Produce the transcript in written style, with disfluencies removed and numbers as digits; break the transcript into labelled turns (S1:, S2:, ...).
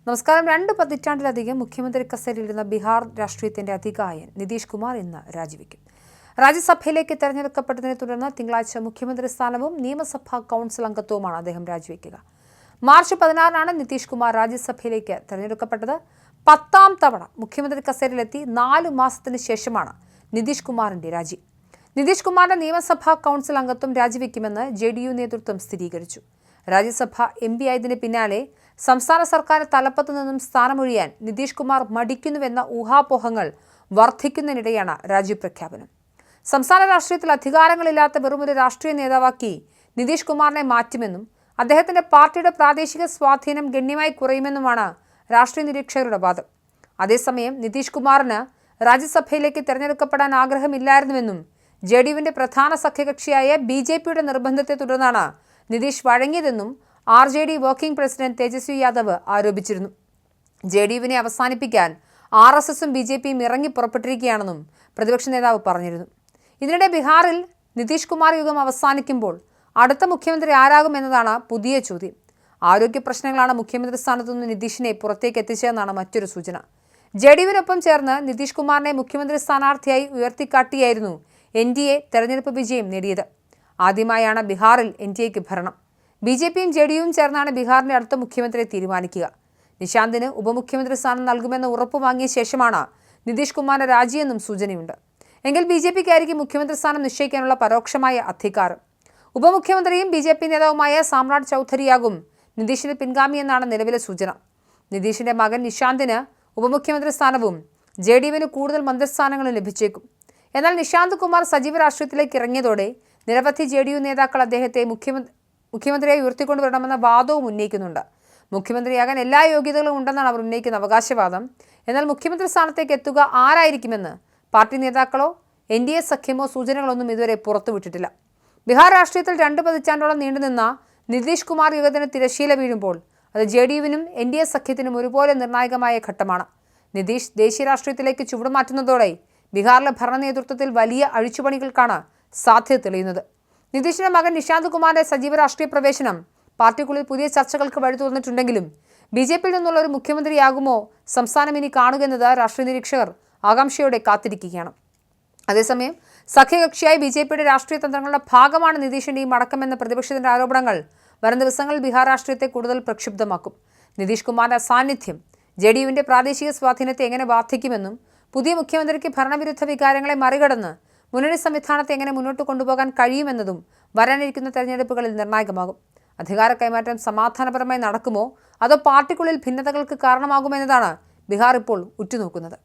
S1: നമസ്കാരം. 2 പതിറ്റാണ്ടിലധികം മുഖ്യമന്ത്രി കസേരയിലിരുന്ന ബീഹാർ രാഷ്ട്രീയത്തിന്റെ അധികായൻ നിതീഷ് കുമാർ ഇന്ന് രാജിവെക്കും. രാജ്യസഭയിലേക്ക് തെരഞ്ഞെടുക്കപ്പെട്ടതിനെ തുടർന്ന് തിങ്കളാഴ്ച മുഖ്യമന്ത്രി സ്ഥാനവും നിയമസഭാ കൗൺസിൽ അംഗത്വവുമാണ് അദ്ദേഹം രാജിവെക്കുക. മാർച്ച് 16-നാണ് നിതീഷ് കുമാർ രാജ്യസഭയിലേക്ക് തെരഞ്ഞെടുക്കപ്പെട്ടത്. 10ാം തവണ മുഖ്യമന്ത്രി കസേരയിലെത്തി 4 മാസത്തിന് ശേഷമാണ് നിതീഷ് കുമാറിന്റെ രാജി. നിതീഷ് കുമാറിന്റെ നിയമസഭാ കൗൺസിൽ അംഗത്വം രാജിവെക്കുമെന്ന് JDU നേതൃത്വം സ്ഥിരീകരിച്ചു. രാജ്യസഭ MP ആയതിന് പിന്നാലെ സംസ്ഥാന സർക്കാർ തലപ്പത്തു നിന്നും സ്ഥാനമൊഴിയാൻ നിതീഷ് കുമാർ മടിക്കുന്നുവെന്ന ഊഹാപോഹങ്ങൾ വർദ്ധിക്കുന്നതിനിടെയാണ് രാജിപ്രഖ്യാപനം. സംസ്ഥാന രാഷ്ട്രീയത്തിൽ അധികാരങ്ങളില്ലാത്ത വെറുമൊരു രാഷ്ട്രീയ നേതാവാക്കി നിതീഷ് കുമാറിനെ മാറ്റുമെന്നും അദ്ദേഹത്തിന്റെ പാർട്ടിയുടെ പ്രാദേശിക സ്വാധീനം ഗണ്യമായി കുറയുമെന്നുമാണ് രാഷ്ട്രീയ നിരീക്ഷകരുടെ വാദം. അതേസമയം നിതീഷ് കുമാറിന് രാജ്യസഭയിലേക്ക് തെരഞ്ഞെടുക്കപ്പെടാൻ ആഗ്രഹമില്ലായിരുന്നുവെന്നും JDUവിന്റെ പ്രധാന സഖ്യകക്ഷിയായ BJPയുടെ നിർബന്ധത്തെ തുടർന്നാണ് നിതീഷ് വഴങ്ങിയതെന്നും RJD working president Tejashwi Yadav ആരോപിച്ചിരുന്നു. JDUവിനെ അവസാനിപ്പിക്കാൻ RSSും BJPയും ഇറങ്ങി പുറപ്പെട്ടിരിക്കുകയാണെന്നും പ്രതിപക്ഷ നേതാവ് പറഞ്ഞിരുന്നു. ഇതിനിടെ ബീഹാറിൽ നിതീഷ് കുമാർ യുഗം അവസാനിക്കുമ്പോൾ അടുത്ത മുഖ്യമന്ത്രി ആരാകുമെന്നതാണ് പുതിയ ചോദ്യം. ആരോഗ്യ പ്രശ്നങ്ങളാണ് മുഖ്യമന്ത്രി സ്ഥാനത്തു നിന്ന് നിതീഷിനെ പുറത്തേക്ക് എത്തിച്ചതെന്നാണ് മറ്റൊരു സൂചന. JDUവിനൊപ്പം ചേർന്ന് നിതീഷ് കുമാറിനെ മുഖ്യമന്ത്രി സ്ഥാനാർത്ഥിയായി ഉയർത്തിക്കാട്ടിയായിരുന്നു NDA തെരഞ്ഞെടുപ്പ് വിജയം നേടിയത്. ആദ്യമായാണ് ബീഹാറിൽ NDAക്ക് ഭരണം. BJPയും JDUവും ചേർന്നാണ് ബീഹാറിന്റെ അടുത്ത മുഖ്യമന്ത്രിയെ തീരുമാനിക്കുക. നിശാന്തിന് ഉപമുഖ്യമന്ത്രി സ്ഥാനം നൽകുമെന്ന് ഉറപ്പു വാങ്ങിയ ശേഷമാണ് നിതീഷ് കുമാറിന്റെ രാജിയെന്നും സൂചനയുണ്ട്. എങ്കിൽ BJPക്കായിരിക്കും മുഖ്യമന്ത്രി സ്ഥാനം നിശ്ചയിക്കാനുള്ള പരോക്ഷമായ അധികാരം. ഉപമുഖ്യമന്ത്രിയും BJP നേതാവുമായ സാമ്രാട് ചൗധരിയാകും നിതീഷിന്റെ പിൻഗാമിയെന്നാണ് നിലവിലെ സൂചന. നിതീഷിന്റെ മകൻ നിശാന്തിന് ഉപമുഖ്യമന്ത്രി സ്ഥാനവും JDUവിന് കൂടുതൽ മന്ത്രിസ്ഥാനങ്ങളും ലഭിച്ചേക്കും. എന്നാൽ നിശാന്ത് കുമാർ സജീവ രാഷ്ട്രീയത്തിലേക്ക് ഇറങ്ങിയതോടെ നിരവധി JDU നേതാക്കൾ അദ്ദേഹത്തെ മുഖ്യമന്ത്രിയായി ഉയർത്തിക്കൊണ്ടുവരണമെന്ന വാദവും ഉന്നയിക്കുന്നുണ്ട്. മുഖ്യമന്ത്രിയാകാൻ എല്ലാ യോഗ്യതകളും ഉണ്ടെന്നാണ് അവർ ഉന്നയിക്കുന്ന അവകാശവാദം. എന്നാൽ മുഖ്യമന്ത്രി സ്ഥാനത്തേക്ക് എത്തുക ആരായിരിക്കുമെന്ന് പാർട്ടി നേതാക്കളോ NDA സഖ്യമോ സൂചനകളൊന്നും ഇതുവരെ പുറത്തുവിട്ടിട്ടില്ല. ബീഹാർ രാഷ്ട്രീയത്തിൽ 2 പതിറ്റാണ്ടോളം നീണ്ടുനിന്ന നിതീഷ് കുമാർ യുഗത്തിന് തിരശ്ശീല വീഴുമ്പോൾ അത് JDUവിനും NDA സഖ്യത്തിനും ഒരുപോലെ നിർണായകമായ ഘട്ടമാണ്. നിതീഷ് ദേശീയ രാഷ്ട്രീയത്തിലേക്ക് ചുവടുമാറ്റുന്നതോടെ ബീഹാറിലെ ഭരണ നേതൃത്വത്തിൽ വലിയ അഴിച്ചുപണികൾക്കാണ് സാധ്യത തെളിയുന്നത്. നിതീഷിന്റെ മകൻ നിശാന്ത് കുമാറിന്റെ സജീവ രാഷ്ട്രീയ പ്രവേശനം പാർട്ടിക്കുള്ളിൽ പുതിയ ചർച്ചകൾക്ക് വഴി തുറന്നിട്ടുണ്ടെങ്കിലും BJPയിൽ നിന്നുള്ള ഒരു മുഖ്യമന്ത്രിയാകുമോ സംസ്ഥാനം ഇനി കാണുകയെന്നത് രാഷ്ട്രീയ നിരീക്ഷകർ ആകാംക്ഷയോടെ കാത്തിരിക്കുകയാണ്. അതേസമയം സഖ്യകക്ഷിയായി BJPയുടെ രാഷ്ട്രീയ തന്ത്രങ്ങളുടെ ഭാഗമാണ് നിതീഷിന്റെ ഈ മടക്കമെന്ന പ്രതിപക്ഷത്തിന്റെ ആരോപണങ്ങൾ വരും ദിവസങ്ങളിൽ ബീഹാർ രാഷ്ട്രീയത്തെ കൂടുതൽ പ്രക്ഷുബ്ധമാക്കും. നിതീഷ് കുമാറിന്റെ സാന്നിധ്യം JDUവിന്റെ പ്രാദേശിക സ്വാധീനത്തെ എങ്ങനെ ബാധിക്കുമെന്നും പുതിയ മുഖ്യമന്ത്രിക്ക് ഭരണവിരുദ്ധ വികാരങ്ങളെ മറികടന്ന് മുന്നണി സംവിധാനത്തെ എങ്ങനെ മുന്നോട്ട് കൊണ്ടുപോകാൻ കഴിയുമെന്നതും വരാനിരിക്കുന്ന തെരഞ്ഞെടുപ്പുകളിൽ നിർണായകമാകും. അധികാര കൈമാറ്റം സമാധാനപരമായി നടക്കുമോ അതോ പാർട്ടിക്കുള്ളിൽ ഭിന്നതകൾക്ക് കാരണമാകുമെന്നതാണ് ബീഹാർ ഇപ്പോൾ ഉറ്റുനോക്കുന്നത്.